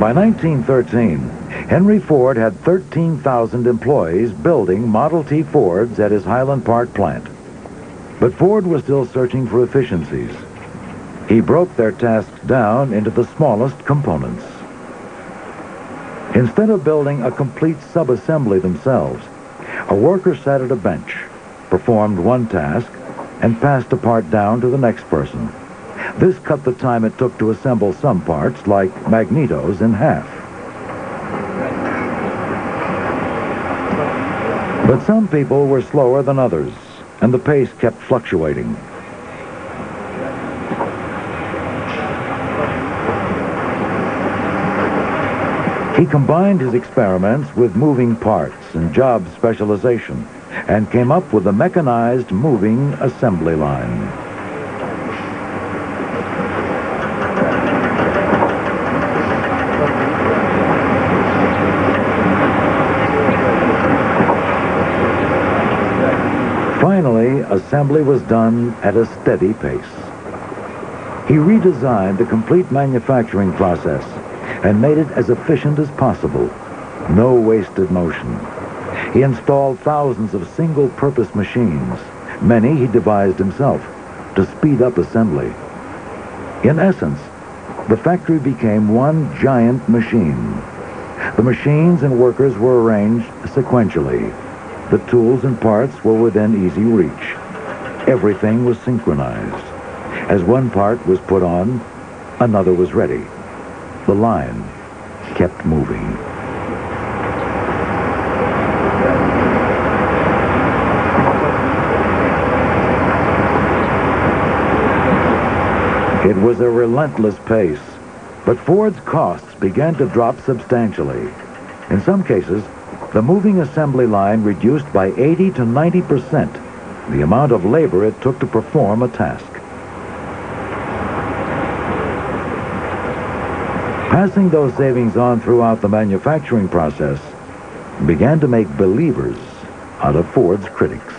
By 1913, Henry Ford had 13,000 employees building Model T Fords at his Highland Park plant. But Ford was still searching for efficiencies. He broke their tasks down into the smallest components. Instead of building a complete subassembly themselves, a worker sat at a bench, performed one task, and passed a part down to the next person. This cut the time it took to assemble some parts, like magnetos, in half. But some people were slower than others, and the pace kept fluctuating. He combined his experiments with moving parts and job specialization, and came up with a mechanized moving assembly line. Finally, assembly was done at a steady pace. He redesigned the complete manufacturing process and made it as efficient as possible. No wasted motion. He installed thousands of single-purpose machines. Many he devised himself to speed up assembly. In essence, the factory became one giant machine. The machines and workers were arranged sequentially. The tools and parts were within easy reach. Everything was synchronized. As one part was put on, another was ready. The line kept moving. It was a relentless pace, but Ford's costs began to drop substantially. In some cases, the moving assembly line reduced by 80 to 90% the amount of labor it took to perform a task. Passing those savings on throughout the manufacturing process began to make believers out of Ford's critics.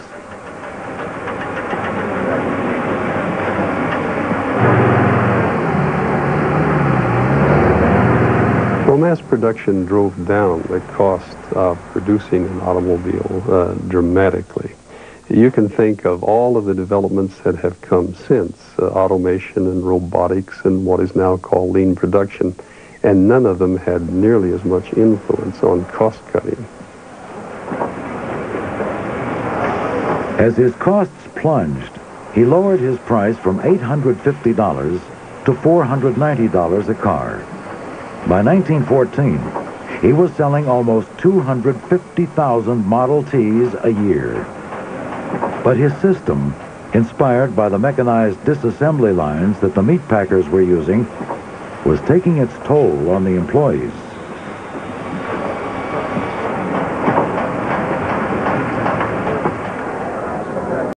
Well, mass production drove down the cost of producing an automobile dramatically. You can think of all of the developments that have come since, automation and robotics and what is now called lean production, and none of them had nearly as much influence on cost cutting. As his costs plunged, he lowered his price from $850 to $490 a car. By 1914, he was selling almost 250,000 Model Ts a year. But his system, inspired by the mechanized disassembly lines that the meat packers were using, was taking its toll on the employees.